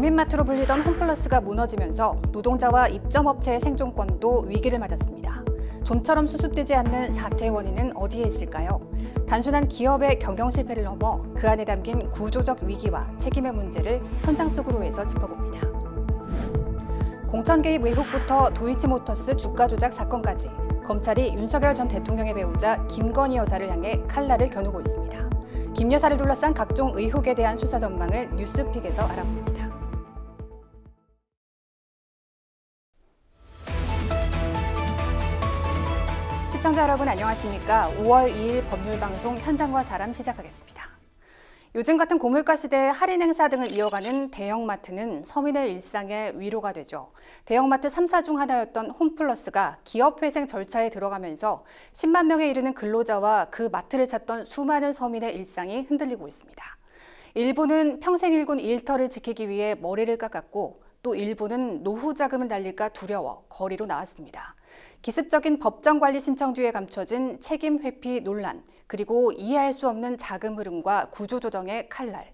국민마트로 불리던 홈플러스가 무너지면서 노동자와 입점업체의 생존권도 위기를 맞았습니다. 좀처럼 수습되지 않는 사태의 원인은 어디에 있을까요? 단순한 기업의 경영 실패를 넘어 그 안에 담긴 구조적 위기와 책임의 문제를 현장 속으로 해서 짚어봅니다. 공천 개입 의혹부터 도이치모터스 주가 조작 사건까지 검찰이 윤석열 전 대통령의 배우자 김건희 여사를 향해 칼날을 겨누고 있습니다. 김 여사를 둘러싼 각종 의혹에 대한 수사 전망을 뉴스픽에서 알아봅니다. 시청자 여러분 안녕하십니까? 5월 2일 법률방송 현장과 사람 시작하겠습니다. 요즘 같은 고물가 시대에 할인 행사 등을 이어가는 대형마트는 서민의 일상에 위로가 되죠. 대형마트 3사 중 하나였던 홈플러스가 기업회생 절차에 들어가면서 10만 명에 이르는 근로자와 그 마트를 찾던 수많은 서민의 일상이 흔들리고 있습니다. 일부는 평생 일군 일터를 지키기 위해 머리를 깎았고 또 일부는 노후 자금을 날릴까 두려워 거리로 나왔습니다. 기습적인 법정관리 신청 뒤에 감춰진 책임 회피 논란, 그리고 이해할 수 없는 자금 흐름과 구조조정의 칼날.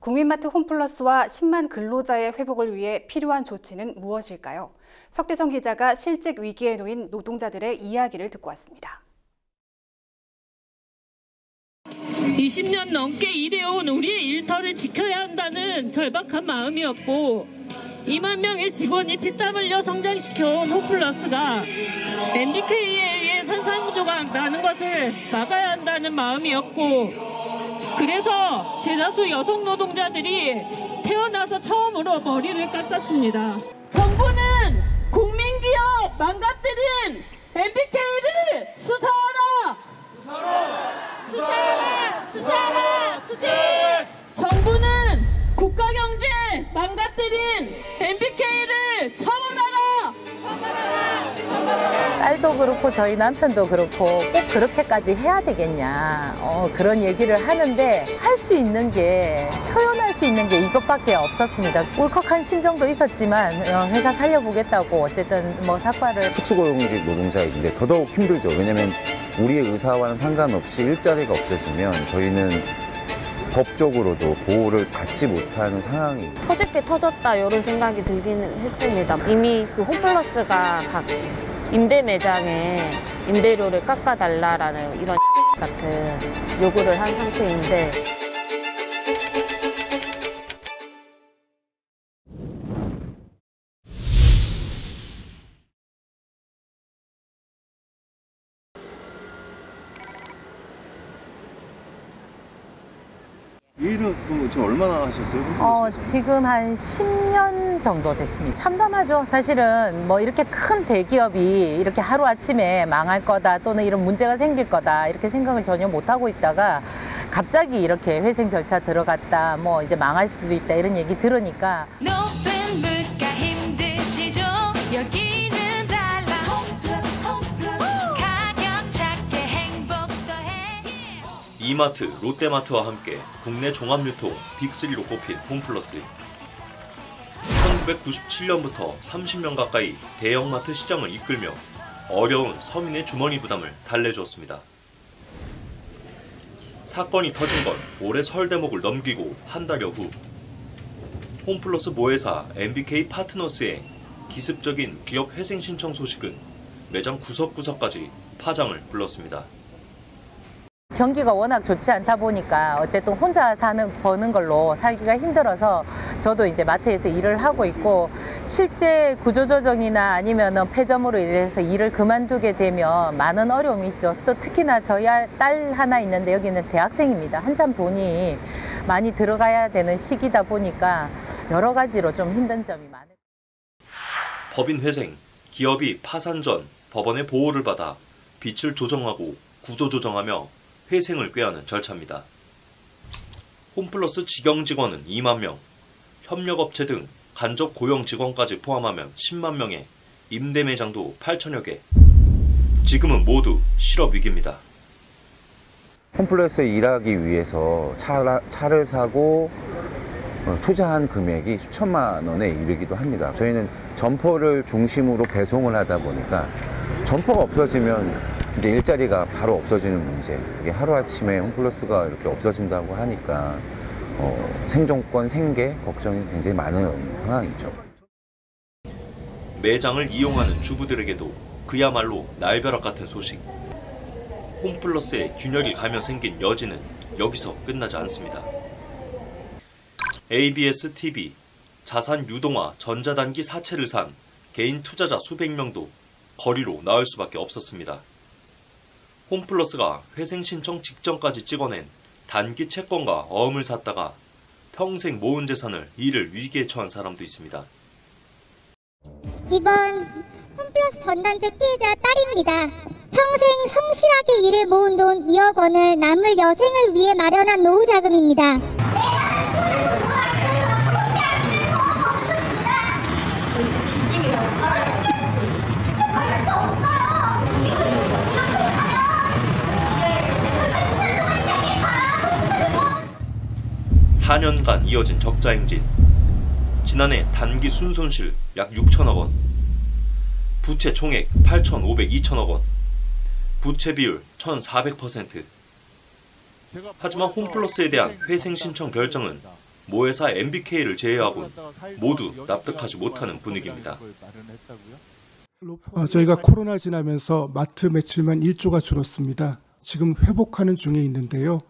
국민마트 홈플러스와 10만 근로자의 회복을 위해 필요한 조치는 무엇일까요? 석대성 기자가 실직 위기에 놓인 노동자들의 이야기를 듣고 왔습니다. 20년 넘게 일해온 우리의 일터를 지켜야 한다는 절박한 마음이었고 2만 명의 직원이 피땀 흘려 성장시켜온 홈플러스가 MBK에 의해 산산조각 나는 것을 막아야 한다는 마음이었고 그래서 대다수 여성 노동자들이 태어나서 처음으로 머리를 깎았습니다. 정부는 국민기업 망가뜨린 MBK를 수사하라! 수사하라! 정부는 국가경제 망가뜨린 MBK를 처벌하라! 딸도 그렇고 저희 남편도 그렇고 꼭 그렇게까지 해야 되겠냐 그런 얘기를 하는데 할 수 있는 게 표현할 수 있는 게 이것밖에 없었습니다. 울컥한 심정도 있었지만 회사 살려보겠다고 어쨌든 뭐 삭발을. 특수고용직 노동자인데 더더욱 힘들죠. 왜냐하면 우리의 의사와는 상관없이 일자리가 없어지면 저희는 법적으로도 보호를 받지 못하는 상황이. 터질 게 터졌다 이런 생각이 들기는 했습니다. 이미 그 홈플러스가 각 임대 매장에 임대료를 깎아달라라는 이런 같은 요구를 한 상태인데 일은 지금 얼마나 하셨어요? 지금 한 10년 정도 됐습니다. 참담하죠. 사실은 뭐 이렇게 큰 대기업이 이렇게 하루아침에 망할 거다 또는 이런 문제가 생길 거다 이렇게 생각을 전혀 못하고 있다가 갑자기 이렇게 회생 절차 들어갔다 뭐 이제 망할 수도 있다 이런 얘기 들으니까. 높은 물가 힘드시죠? 여기는 달라 홈플러스 가격 찾게 행복 더해. 이마트, 롯데마트와 함께 국내 종합유통 빅3로 꼽힌 홈플러스. 1997년부터 30년 가까이 대형마트 시장을 이끌며 어려운 서민의 주머니 부담을 달래주었습니다. 사건이 터진 건 올해 설 대목을 넘기고 한 달여 후 홈플러스 모회사 MBK 파트너스의 기습적인 기업 회생 신청 소식은 매장 구석구석까지 파장을 불렀습니다. 경기가 워낙 좋지 않다 보니까 어쨌든 혼자 버는 걸로 살기가 힘들어서 저도 이제 마트에서 일을 하고 있고 실제 구조조정이나 아니면 폐점으로 인해서 일을 그만두게 되면 많은 어려움이 있죠. 또 특히나 저희 딸 하나 있는데 여기는 대학생입니다. 한참 돈이 많이 들어가야 되는 시기다 보니까 여러 가지로 좀 힘든 점이 많아요. 법인 회생, 기업이 파산 전 법원의 보호를 받아 빚을 조정하고 구조조정하며 회생을 꾀하는 절차입니다. 홈플러스 직영 직원은 2만 명, 협력업체 등 간접 고용 직원까지 포함하면 10만 명의 임대 매장도 8천여 개. 지금은 모두 실업 위기입니다. 홈플러스에 일하기 위해서 차를 사고 투자한 금액이 수천만 원에 이르기도 합니다. 저희는 점포를 중심으로 배송을 하다 보니까 점포가 없어지면 이제 일자리가 바로 없어지는 문제. 이게 하루아침에 홈플러스가 이렇게 없어진다고 하니까 생존권, 생계 걱정이 굉장히 많은 상황이죠. 매장을 이용하는 주부들에게도 그야말로 날벼락 같은 소식. 홈플러스에 균열이 가며 생긴 여지는 여기서 끝나지 않습니다. ABS-TV, 자산 유동화 전자단기 사채를 산 개인 투자자 수백 명도 거리로 나올 수밖에 없었습니다. 홈플러스가 회생 신청 직전까지 찍어낸 단기 채권과 어음을 샀다가 평생 모은 재산을 잃을 위기에 처한 사람도 있습니다. 이번 홈플러스 전단지 피해자 딸입니다. 평생 성실하게 일해 모은 돈 2억 원을 남을 여생을 위해 마련한 노후 자금입니다. (4년간) 이어진 적자 행진. 지난해 단기 순손실 약 6천억 원, 부채 총액 8,502천억 원, 부채 비율 1,400%. 하지만 홈플러스에 대한 회생 신청 결정은 모회사 MBK를 제외하고는 모두 납득하지 못하는 분위기입니다. 저희가 코로나 지나면서 마트 매출만 1조가 줄었습니다. 지금 회복하는 중에 있는데요.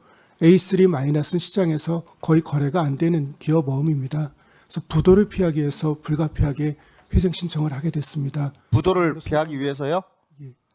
A3- 시장에서 거의 거래가 안 되는 기업 어음입니다. 그래서 부도를 피하기 위해서 불가피하게 회생 신청을 하게 됐습니다. 부도를 피하기 위해서요?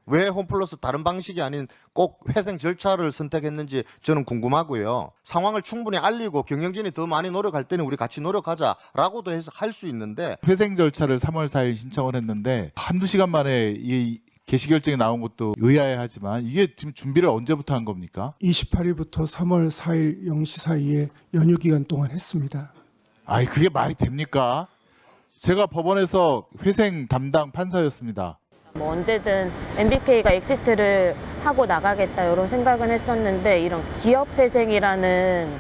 왜 홈플러스 다른 방식이 아닌 꼭 회생 절차를 선택했는지 저는 궁금하고요. 상황을 충분히 알리고 경영진이 더 많이 노력할 때는 우리 같이 노력하자라고도 해서 할 수 있는데, 회생 절차를 3월 4일 신청을 했는데 한두 시간 만에 이 개시 결정이 나온 것도 의아해하지만 이게 지금 준비를 언제부터 한 겁니까? 28일부터 3월 4일 0시 사이에 연휴 기간 동안 했습니다. 아이, 그게 말이 됩니까? 제가 법원에서 회생 담당 판사였습니다. 뭐 언제든 MBK가 엑시트를 하고 나가겠다 이런 생각은 했었는데, 이런 기업 회생이라는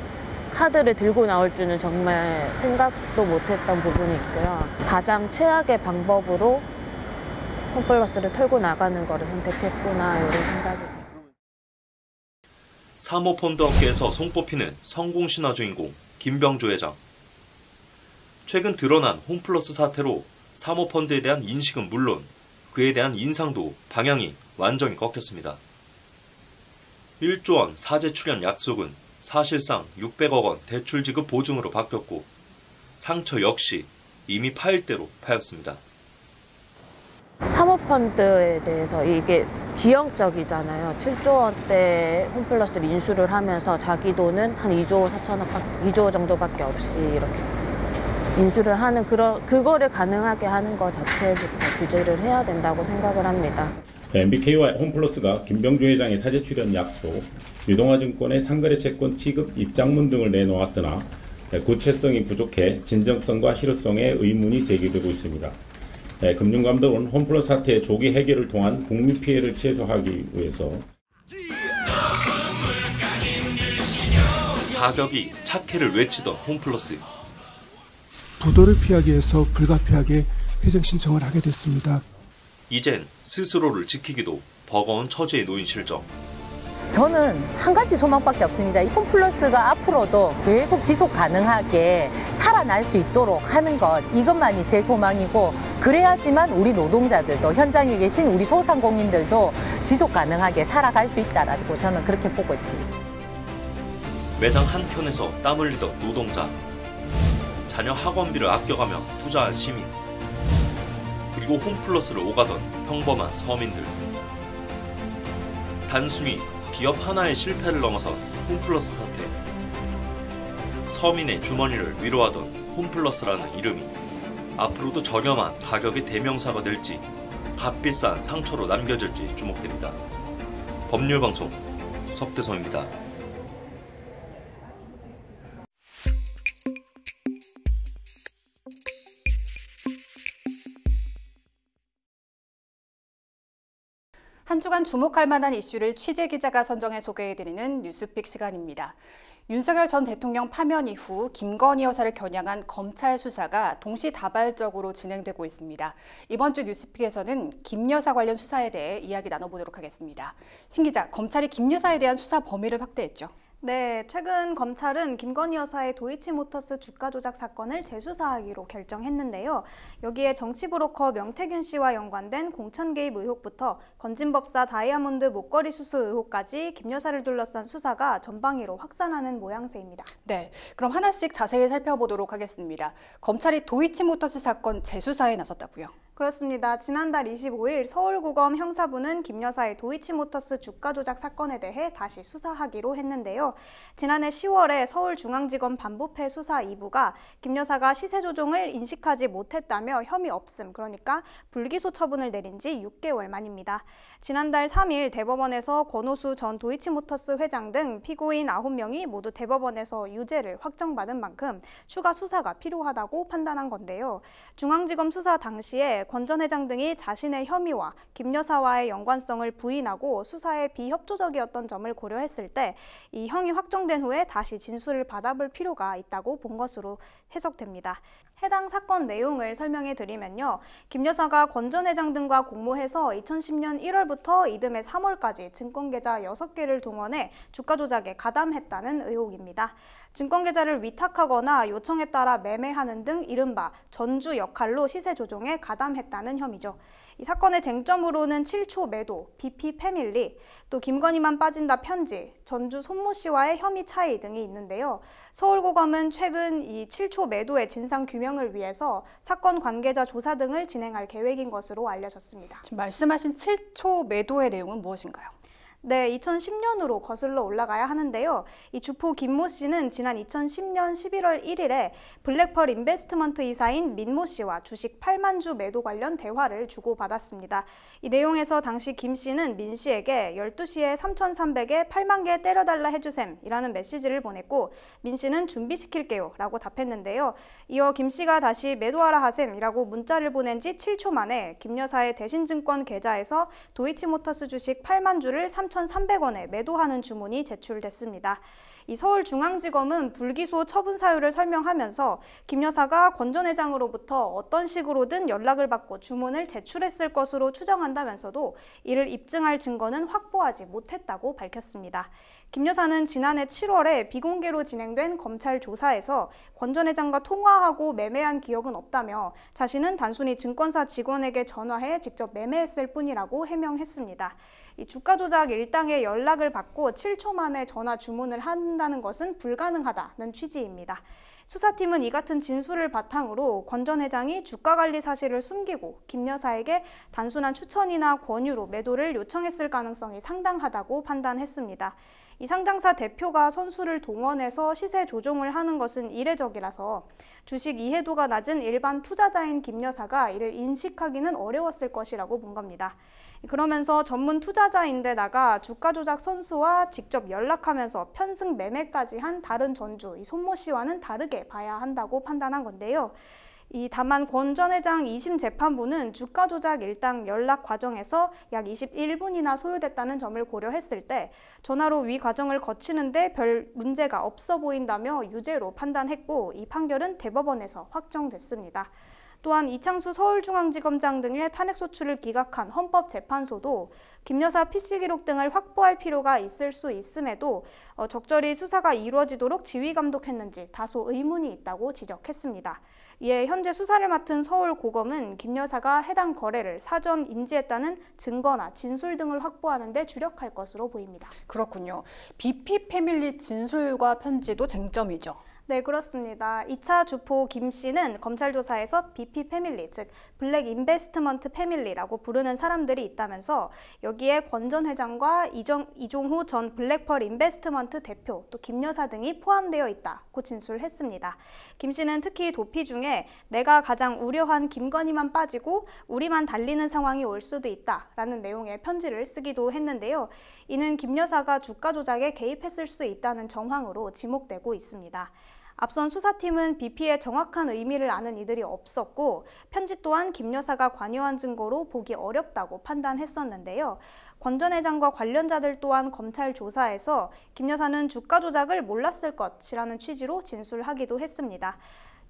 카드를 들고 나올 줄은 정말 생각도 못했던 부분이 있고요. 가장 최악의 방법으로 홈플러스를 털고 나가는 거를 선택했구나 이런 생각이 듭니다. 사모펀드 업계에서 손꼽히는 성공신화 주인공 김병조 회장. 최근 드러난 홈플러스 사태로 사모펀드에 대한 인식은 물론 그에 대한 인상도 방향이 완전히 꺾였습니다. 1조 원 사재 출연 약속은 사실상 600억 원 대출 지급 보증으로 바뀌었고, 상처 역시 이미 파일 대로 파였습니다. 사모펀드에 대해서 이게 비영적이잖아요. 7조 원대 홈플러스를 인수를 하면서 자기 돈은 한 2조 4천억, 2조 정도밖에 없이 이렇게 인수를 하는 그거를 가능하게 하는 것 자체부터 규제를 해야 된다고 생각을 합니다. MBK와 홈플러스가 김병조 회장의 사재 출연 약속, 유동화증권의 상거래 채권 취급 입장문 등을 내놓았으나 구체성이 부족해 진정성과 실효성에 의문이 제기되고 있습니다. 금융감독은 홈플러스 사태의 조기 해결을 통한 국민 피해를 최소화하기 위해서 가격이 착해를 외치던 홈플러스. 부도를 피하기 위해서 불가피하게 회생 신청을 하게 됐습니다. 이젠 스스로를 지키기도 버거운 처지에 놓인 실정. 저는 한 가지 소망밖에 없습니다. 홈플러스가 앞으로도 계속 지속 가능하게 살아날 수 있도록 하는 것, 이것만이 제 소망이고, 그래야지만 우리 노동자들도, 현장에 계신 우리 소상공인들도 지속 가능하게 살아갈 수 있다라고 저는 그렇게 보고 있습니다. 매장 한켠에서 땀 흘리던 노동자, 자녀 학원비를 아껴가며 투자한 시민, 그리고 홈플러스를 오가던 평범한 서민들. 단순히 기업 하나의 실패를 넘어선 홈플러스 사태. 서민의 주머니를 위로하던 홈플러스라는 이름이 앞으로도 저렴한 가격의 대명사가 될지, 값비싼 상처로 남겨질지 주목됩니다. 법률방송 석대성입니다. 한 주간 주목할 만한 이슈를 취재기자가 선정해 소개해드리는 뉴스픽 시간입니다. 윤석열 전 대통령 파면 이후 김건희 여사를 겨냥한 검찰 수사가 동시다발적으로 진행되고 있습니다. 이번 주 뉴스픽에서는 김 여사 관련 수사에 대해 이야기 나눠보도록 하겠습니다. 신 기자, 검찰이 김 여사에 대한 수사 범위를 확대했죠? 네, 최근 검찰은 김건희 여사의 도이치모터스 주가 조작 사건을 재수사하기로 결정했는데요. 여기에 정치브로커 명태균 씨와 연관된 공천 개입 의혹부터 건진법사 다이아몬드 목걸이 수수 의혹까지 김 여사를 둘러싼 수사가 전방위로 확산하는 모양새입니다. 네, 그럼 하나씩 자세히 살펴보도록 하겠습니다. 검찰이 도이치모터스 사건 재수사에 나섰다고요? 그렇습니다. 지난달 25일 서울고검 형사부는 김 여사의 도이치모터스 주가 조작 사건에 대해 다시 수사하기로 했는데요. 지난해 10월에 서울중앙지검 반부패 수사 2부가 김 여사가 시세 조종을 인식하지 못했다며 혐의 없음, 그러니까 불기소 처분을 내린 지 6개월 만입니다. 지난달 3일 대법원에서 권오수 전 도이치모터스 회장 등 피고인 9명이 모두 대법원에서 유죄를 확정받은 만큼 추가 수사가 필요하다고 판단한 건데요. 중앙지검 수사 당시에 권 전 회장 등이 자신의 혐의와 김 여사와의 연관성을 부인하고 수사에 비협조적이었던 점을 고려했을 때 이 형이 확정된 후에 다시 진술을 받아볼 필요가 있다고 본 것으로 해석됩니다. 해당 사건 내용을 설명해 드리면요. 김 여사가 권 전 회장 등과 공모해서 2010년 1월부터 이듬해 3월까지 증권계좌 6개를 동원해 주가 조작에 가담했다는 의혹입니다. 증권계좌를 위탁하거나 요청에 따라 매매하는 등 이른바 전주 역할로 시세 조종에 가담했다는 혐의죠. 이 사건의 쟁점으로는 7초 매도, BP 패밀리, 또 김건희만 빠진다 편지, 전주 손모 씨와의 혐의 차이 등이 있는데요. 서울고검은 최근 이 7초 매도의 진상 규명을 위해서 사건 관계자 조사 등을 진행할 계획인 것으로 알려졌습니다. 지금 말씀하신 7초 매도의 내용은 무엇인가요? 네, 2010년으로 거슬러 올라가야 하는데요. 이 주포 김모 씨는 지난 2010년 11월 1일에 블랙펄 인베스트먼트 이사인 민모 씨와 주식 8만 주 매도 관련 대화를 주고받았습니다. 이 내용에서 당시 김 씨는 민 씨에게 12시에 3,300에 8만 개 때려달라 해주셈 이라는 메시지를 보냈고 민 씨는 준비시킬게요 라고 답했는데요. 이어 김 씨가 다시 매도하라 하셈 이라고 문자를 보낸 지 7초 만에 김 여사의 대신증권 계좌에서 도이치모터스 주식 8만 주를 3,300원에 매도하는 주문이 제출됐습니다. 이 서울중앙지검은 불기소 처분 사유를 설명하면서 김 여사가 권 전 회장으로부터 어떤 식으로든 연락을 받고 주문을 제출했을 것으로 추정한다면서도 이를 입증할 증거는 확보하지 못했다고 밝혔습니다. 김 여사는 지난해 7월에 비공개로 진행된 검찰 조사에서 권 전 회장과 통화하고 매매한 기억은 없다며 자신은 단순히 증권사 직원에게 전화해 직접 매매했을 뿐이라고 해명했습니다. 이 주가 조작 일당의 연락을 받고 7초 만에 전화 주문을 한다는 것은 불가능하다는 취지입니다. 수사팀은 이 같은 진술을 바탕으로 권 전 회장이 주가 관리 사실을 숨기고 김 여사에게 단순한 추천이나 권유로 매도를 요청했을 가능성이 상당하다고 판단했습니다. 이 상장사 대표가 선수를 동원해서 시세 조종을 하는 것은 이례적이라서 주식 이해도가 낮은 일반 투자자인 김 여사가 이를 인식하기는 어려웠을 것이라고 본 겁니다. 그러면서 전문 투자자인데다가 주가 조작 선수와 직접 연락하면서 편승 매매까지 한 다른 전주, 이 손모 씨와는 다르게 봐야 한다고 판단한 건데요. 다만 권 전 회장 2심 재판부는 주가 조작 일당 연락 과정에서 약 21분이나 소요됐다는 점을 고려했을 때 전화로 위 과정을 거치는데 별 문제가 없어 보인다며 유죄로 판단했고 이 판결은 대법원에서 확정됐습니다. 또한 이창수 서울중앙지검장 등의 탄핵소추를 기각한 헌법재판소도 김 여사 PC 기록 등을 확보할 필요가 있을 수 있음에도 적절히 수사가 이루어지도록 지휘감독했는지 다소 의문이 있다고 지적했습니다. 이에 현재 수사를 맡은 서울고검은 김 여사가 해당 거래를 사전 인지했다는 증거나 진술 등을 확보하는 데 주력할 것으로 보입니다. 그렇군요. BP 패밀리 진술과 편지도 쟁점이죠. 네, 그렇습니다. 2차 주포 김 씨는 검찰 조사에서 BP 패밀리, 즉 블랙 인베스트먼트 패밀리라고 부르는 사람들이 있다면서 여기에 권 전 회장과 이종호 전 블랙펄 인베스트먼트 대표, 또 김 여사 등이 포함되어 있다고 진술했습니다. 김 씨는 특히 도피 중에 내가 가장 우려한 김건희만 빠지고 우리만 달리는 상황이 올 수도 있다라는 내용의 편지를 쓰기도 했는데요. 이는 김 여사가 주가 조작에 개입했을 수 있다는 정황으로 지목되고 있습니다. 앞선 수사팀은 BP의 정확한 의미를 아는 이들이 없었고 편지 또한 김 여사가 관여한 증거로 보기 어렵다고 판단했었는데요. 권 전 회장과 관련자들 또한 검찰 조사에서 김 여사는 주가 조작을 몰랐을 것이라는 취지로 진술하기도 했습니다.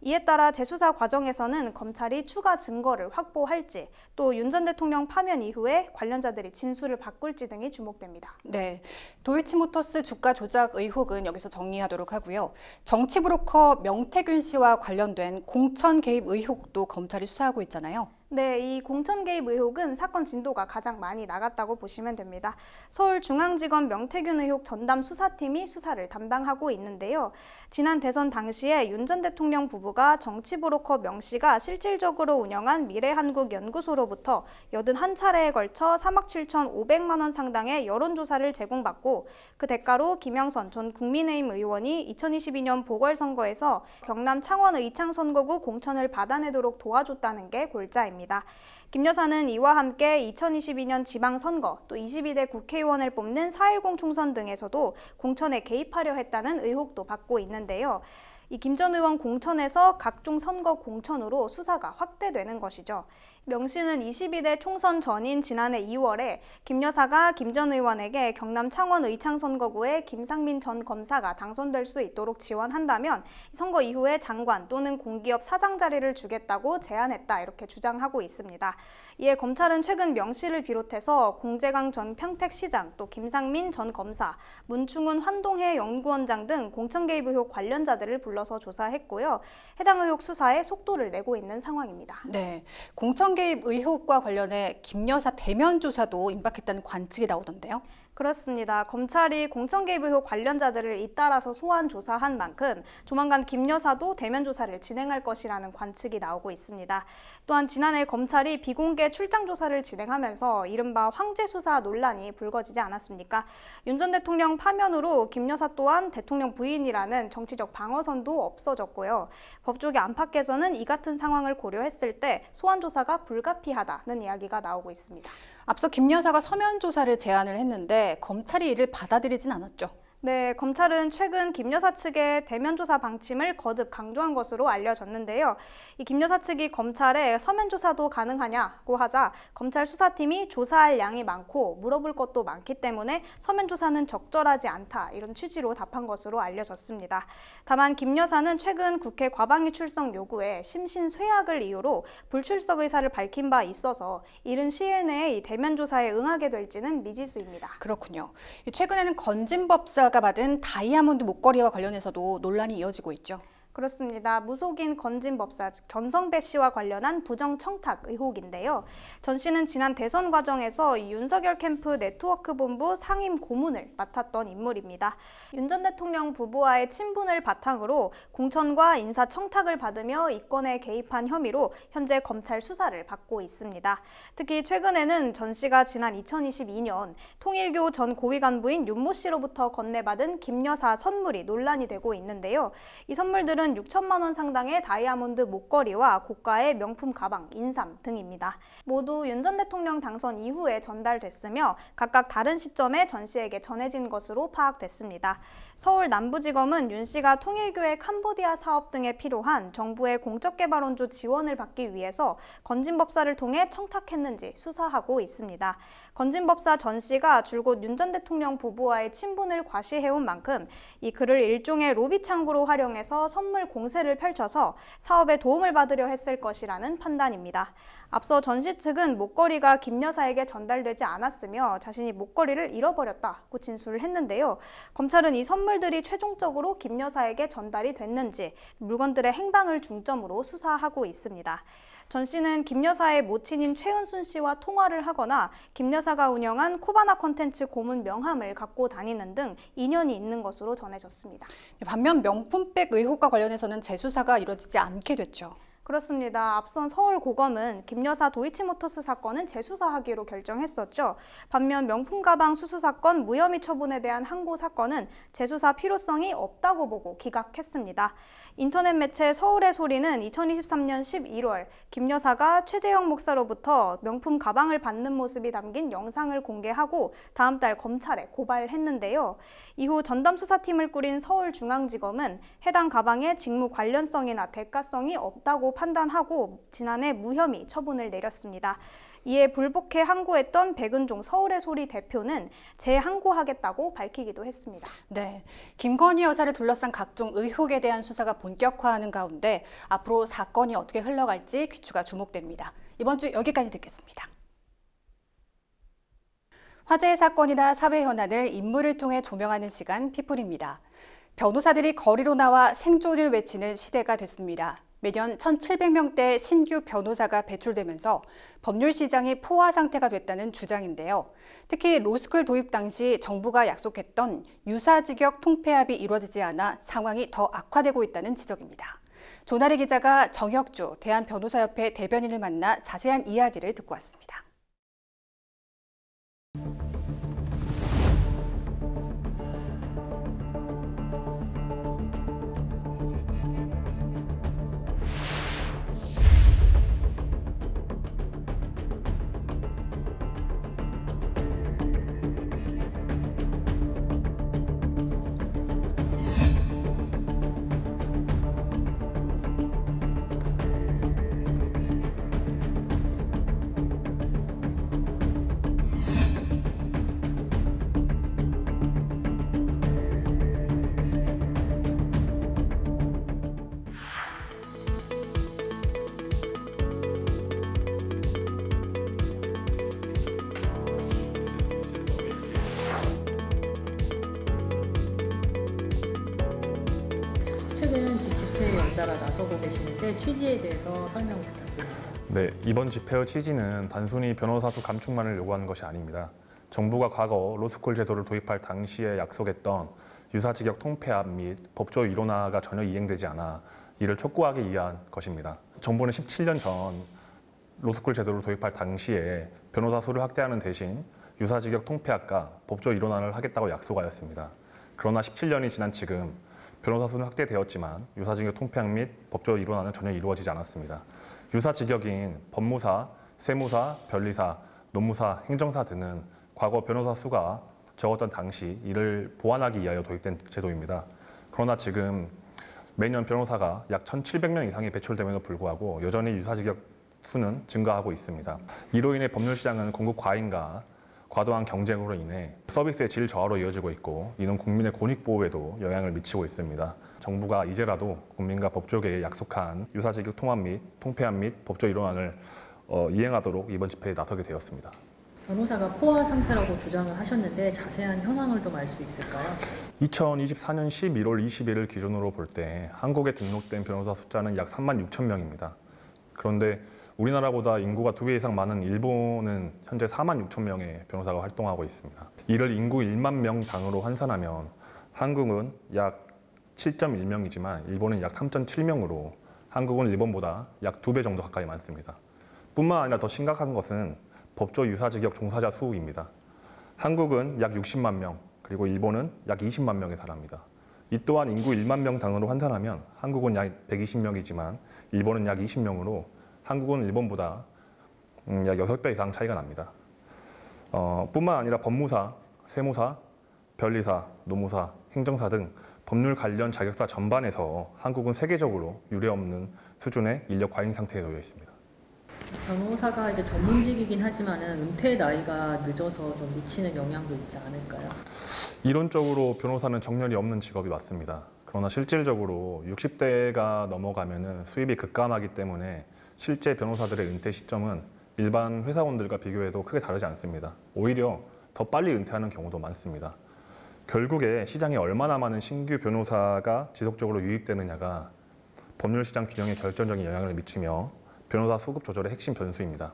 이에 따라 재수사 과정에서는 검찰이 추가 증거를 확보할지 또 윤 전 대통령 파면 이후에 관련자들이 진술을 바꿀지 등이 주목됩니다. 네, 도이치모터스 주가 조작 의혹은 여기서 정리하도록 하고요. 정치 브로커 명태균 씨와 관련된 공천 개입 의혹도 검찰이 수사하고 있잖아요. 네, 이 공천 개입 의혹은 사건 진도가 가장 많이 나갔다고 보시면 됩니다. 서울중앙지검 명태균 의혹 전담 수사팀이 수사를 담당하고 있는데요. 지난 대선 당시에 윤 전 대통령 부부가 정치 브로커 명 씨가 실질적으로 운영한 미래한국연구소로부터 81차례에 걸쳐 3억 7,500만 원 상당의 여론조사를 제공받고 그 대가로 김영선 전 국민의힘 의원이 2022년 보궐선거에서 경남 창원 의창 선거구 공천을 받아내도록 도와줬다는 게 골자입니다. 김 여사는 이와 함께 2022년 지방선거 또 22대 국회의원을 뽑는 4.10 총선 등에서도 공천에 개입하려 했다는 의혹도 받고 있는데요. 이 김 전 의원 공천에서 각종 선거 공천으로 수사가 확대되는 것이죠. 명 씨는 22대 총선 전인 지난해 2월에 김 여사가 김 전 의원에게 경남 창원 의창 선거구에 김상민 전 검사가 당선될 수 있도록 지원한다면 선거 이후에 장관 또는 공기업 사장 자리를 주겠다고 제안했다 이렇게 주장하고 있습니다. 이에 검찰은 최근 명 씨를 비롯해서 공재강 전 평택시장 또 김상민 전 검사, 문충훈 환동해 연구원장 등 공천 개입 의혹 관련자들을 불러서 조사했고요. 해당 의혹 수사에 속도를 내고 있는 상황입니다. 네, 공천 개입 의혹과 관련해 김 여사 대면 조사도 임박했다는 관측이 나오던데요. 그렇습니다. 검찰이 공천 개입 의혹 관련자들을 잇따라서 소환 조사한 만큼 조만간 김 여사도 대면 조사를 진행할 것이라는 관측이 나오고 있습니다. 또한 지난해 검찰이 비공개 출장 조사를 진행하면서 이른바 황제 수사 논란이 불거지지 않았습니까? 윤 전 대통령 파면으로 김 여사 또한 대통령 부인이라는 정치적 방어선도 없어졌고요. 법조계 안팎에서는 이 같은 상황을 고려했을 때 소환 조사가 불가피하다는 이야기가 나오고 있습니다. 앞서 김 여사가 서면 조사를 제안을 했는데 검찰이 이를 받아들이진 않았죠. 네, 검찰은 최근 김 여사 측의 대면 조사 방침을 거듭 강조한 것으로 알려졌는데요. 이 김 여사 측이 검찰에 서면 조사도 가능하냐고 하자 검찰 수사팀이 조사할 양이 많고 물어볼 것도 많기 때문에 서면 조사는 적절하지 않다 이런 취지로 답한 것으로 알려졌습니다. 다만 김 여사는 최근 국회 과방위 출석 요구에 심신쇠약을 이유로 불출석 의사를 밝힌 바 있어서 이른 시일 내에 이 대면 조사에 응하게 될지는 미지수입니다. 그렇군요. 최근에는 건진법사가 받은 다이아몬드 목걸이와 관련해서도 논란이 이어지고 있죠. 그렇습니다. 무속인 건진법사 즉 전성배 씨와 관련한 부정 청탁 의혹인데요. 전 씨는 지난 대선 과정에서 윤석열 캠프 네트워크 본부 상임 고문을 맡았던 인물입니다. 윤 전 대통령 부부와의 친분을 바탕으로 공천과 인사 청탁을 받으며 이권에 개입한 혐의로 현재 검찰 수사를 받고 있습니다. 특히 최근에는 전 씨가 지난 2022년 통일교 전 고위 간부인 윤모 씨로부터 건네받은 김 여사 선물이 논란이 되고 있는데요. 이 선물들은 6천만 원 상당의 다이아몬드 목걸이와 고가의 명품 가방, 인삼 등입니다. 모두 윤 전 대통령 당선 이후에 전달됐으며 각각 다른 시점에 전 씨에게 전해진 것으로 파악됐습니다. 서울 남부지검은 윤 씨가 통일교의 캄보디아 사업 등에 필요한 정부의 공적개발원조 지원을 받기 위해서 건진법사를 통해 청탁했는지 수사하고 있습니다. 건진법사 전 씨가 줄곧 윤 전 대통령 부부와의 친분을 과시해온 만큼 이 글을 일종의 로비 창구로 활용해서 선물 공세를 펼쳐서 사업에 도움을 받으려 했을 것이라는 판단입니다. 앞서 전 씨 측은 목걸이가 김 여사에게 전달되지 않았으며 자신이 목걸이를 잃어버렸다고 진술을 했는데요. 검찰은 이 선물들이 최종적으로 김 여사에게 전달이 됐는지 물건들의 행방을 중점으로 수사하고 있습니다. 전 씨는 김 여사의 모친인 최은순 씨와 통화를 하거나 김 여사가 운영한 코바나 콘텐츠 고문 명함을 갖고 다니는 등 인연이 있는 것으로 전해졌습니다. 반면 명품백 의혹과 관련해서는 재수사가 이루어지지 않게 됐죠. 그렇습니다. 앞선 서울고검은 김 여사 도이치모터스 사건은 재수사하기로 결정했었죠. 반면 명품 가방 수수 사건 무혐의 처분에 대한 항고 사건은 재수사 필요성이 없다고 보고 기각했습니다. 인터넷 매체 서울의 소리는 2023년 11월 김 여사가 최재형 목사로부터 명품 가방을 받는 모습이 담긴 영상을 공개하고 다음 달 검찰에 고발했는데요. 이후 전담 수사팀을 꾸린 서울중앙지검은 해당 가방의 직무 관련성이나 대가성이 없다고 없다고 판단하고 지난해 무혐의 처분을 내렸습니다. 이에 불복해 항고했던 백은종 서울의 소리 대표는 재항고하겠다고 밝히기도 했습니다. 네, 김건희 여사를 둘러싼 각종 의혹에 대한 수사가 본격화하는 가운데 앞으로 사건이 어떻게 흘러갈지 귀추가 주목됩니다. 이번 주 여기까지 듣겠습니다. 화제의 사건이나 사회 현안을 인물을 통해 조명하는 시간 피플입니다. 변호사들이 거리로 나와 생존을 외치는 시대가 됐습니다. 매년 1,700명대 신규 변호사가 배출되면서 법률 시장이 포화 상태가 됐다는 주장인데요. 특히 로스쿨 도입 당시 정부가 약속했던 유사직역 통폐합이 이루어지지 않아 상황이 더 악화되고 있다는 지적입니다. 조나리 기자가 정혁주 대한변호사협회 대변인을 만나 자세한 이야기를 듣고 왔습니다. 최근 집회에 연달아 나서고 계시는데 취지에 대해서 설명 부탁드립니다. 네, 이번 집회의 취지는 단순히 변호사 수 감축만을 요구하는 것이 아닙니다. 정부가 과거 로스쿨 제도를 도입할 당시에 약속했던 유사직역 통폐합 및 법조 이론화가 전혀 이행되지 않아 이를 촉구하기 위한 것입니다. 정부는 17년 전 로스쿨 제도를 도입할 당시에 변호사 수를 확대하는 대신 유사직역 통폐합과 법조 이론화를 하겠다고 약속하였습니다. 그러나 17년이 지난 지금 변호사 수는 확대되었지만 유사직역 통폐합 및 법조 이론화는 전혀 이루어지지 않았습니다. 유사직역인 법무사, 세무사, 변리사, 노무사, 행정사 등은 과거 변호사 수가 적었던 당시 이를 보완하기 위하여 도입된 제도입니다. 그러나 지금 매년 변호사가 약 1,700명 이상이 배출됨에도 불구하고 여전히 유사직역 수는 증가하고 있습니다. 이로 인해 법률시장은 공급 과잉과 과도한 경쟁으로 인해 서비스의 질 저하로 이어지고 있고 이는 국민의 권익보호에도 영향을 미치고 있습니다. 정부가 이제라도 국민과 법조계에 약속한 유사직역 통폐합 및 법조 이론안을 이행하도록 이번 집회에 나서게 되었습니다. 변호사가 포화 상태라고 주장을 하셨는데 자세한 현황을 좀 알 수 있을까요? 2024년 11월 20일을 기준으로 볼 때 한국에 등록된 변호사 숫자는 약 3만 6천 명입니다. 그런데 우리나라보다 인구가 2배 이상 많은 일본은 현재 4만 6천 명의 변호사가 활동하고 있습니다. 이를 인구 1만 명 당으로 환산하면 한국은 약 7.1명이지만 일본은 약 3.7명으로 한국은 일본보다 약 2배 정도 가까이 많습니다. 뿐만 아니라 더 심각한 것은 법조 유사직역 종사자 수입니다. 한국은 약 60만 명, 그리고 일본은 약 20만 명에 달합니다. 이 또한 인구 1만 명 당으로 환산하면 한국은 약 120명이지만 일본은 약 20명으로 한국은 일본보다 약 6배 이상 차이가 납니다. 뿐만 아니라 법무사, 세무사, 변리사, 노무사, 행정사 등 법률 관련 자격사 전반에서 한국은 세계적으로 유례없는 수준의 인력 과잉 상태에 놓여 있습니다. 변호사가 이제 전문직이긴 하지만은 은퇴 나이가 늦어서 좀 미치는 영향도 있지 않을까요? 이론적으로 변호사는 정년이 없는 직업이 맞습니다. 그러나 실질적으로 60대가 넘어가면은 수입이 급감하기 때문에 실제 변호사들의 은퇴 시점은 일반 회사원들과 비교해도 크게 다르지 않습니다. 오히려 더 빨리 은퇴하는 경우도 많습니다. 결국에 시장에 얼마나 많은 신규 변호사가 지속적으로 유입되느냐가 법률시장 균형에 결정적인 영향을 미치며 변호사 수급 조절의 핵심 변수입니다.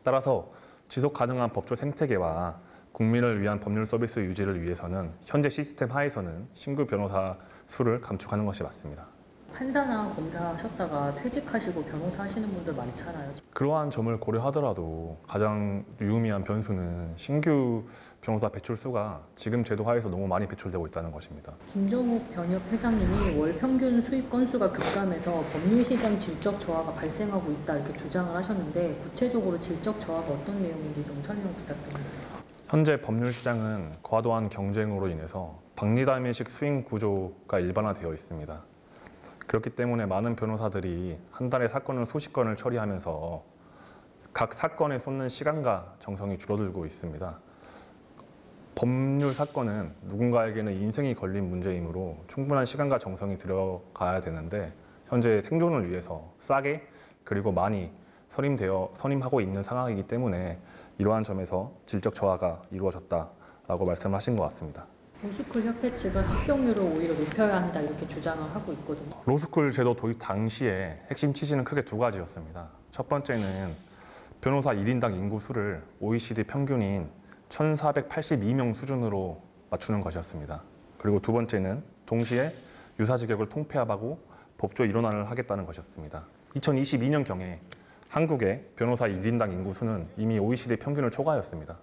따라서 지속 가능한 법조 생태계와 국민을 위한 법률 서비스 유지를 위해서는 현재 시스템 하에서는 신규 변호사 수를 감축하는 것이 맞습니다. 판사나 검사 하셨다가 퇴직하시고 변호사 하시는 분들 많잖아요. 그러한 점을 고려하더라도 가장 유의미한 변수는 신규 변호사 배출 수가 지금 제도 하에서 너무 많이 배출되고 있다는 것입니다. 김정욱 변협 회장님이 월 평균 수입 건수가 급감해서 법률시장 질적 저하가 발생하고 있다 이렇게 주장을 하셨는데 구체적으로 질적 저하가 어떤 내용인지 좀 설명 부탁드립니다. 현재 법률시장은 과도한 경쟁으로 인해서 박리담의식 스윙 구조가 일반화되어 있습니다. 그렇기 때문에 많은 변호사들이 한 달에 사건을 수십 건을 처리하면서 각 사건에 쏟는 시간과 정성이 줄어들고 있습니다. 법률 사건은 누군가에게는 인생이 걸린 문제이므로 충분한 시간과 정성이 들어가야 되는데 현재 생존을 위해서 싸게 그리고 많이 선임하고 있는 상황이기 때문에 이러한 점에서 질적 저하가 이루어졌다라고 말씀하신 것 같습니다. 로스쿨 협회 측은 합격률을 오히려 높여야 한다 이렇게 주장을 하고 있거든요. 로스쿨 제도 도입 당시에 핵심 취지는 크게 두 가지였습니다. 첫 번째는 변호사 1인당 인구수를 OECD 평균인 1,482명 수준으로 맞추는 것이었습니다. 그리고 두 번째는 동시에 유사직역을 통폐합하고 법조 일원화를 하겠다는 것이었습니다. 2022년경에 한국의 변호사 1인당 인구수는 이미 OECD 평균을 초과하였습니다.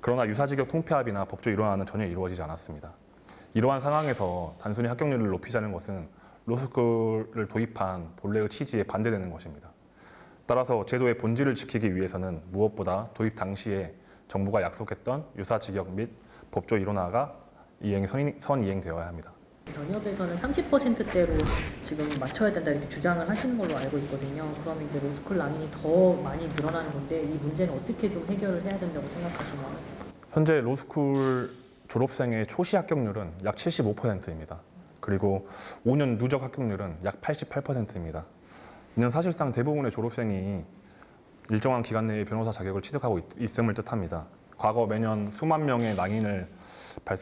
그러나 유사직역 통폐합이나 법조 일원화는 전혀 이루어지지 않았습니다. 이러한 상황에서 단순히 합격률을 높이자는 것은 로스쿨을 도입한 본래의 취지에 반대되는 것입니다. 따라서 제도의 본질을 지키기 위해서는 무엇보다 도입 당시에 정부가 약속했던 유사직역 및 법조 일원화가 선이행되어야 합니다. 전협에서는 30%대로 지금 맞춰야 된다 이렇게 주장을 하시는 걸로 알고 있거든요. 그러면 이제 로스쿨 낭인이 더 많이 늘어나는 건데 이 문제는 어떻게 좀 해결을 해야 된다고 생각하시나요? 현재 로스쿨 졸업생의 초시 합격률은 약 75%입니다. 그리고 5년 누적 합격률은 약 88%입니다. 이는 사실상 대부분의 졸업생이 일정한 기간 내에 변호사 자격을 취득하고 있음을 뜻합니다. 과거 매년 수만 명의 낭인을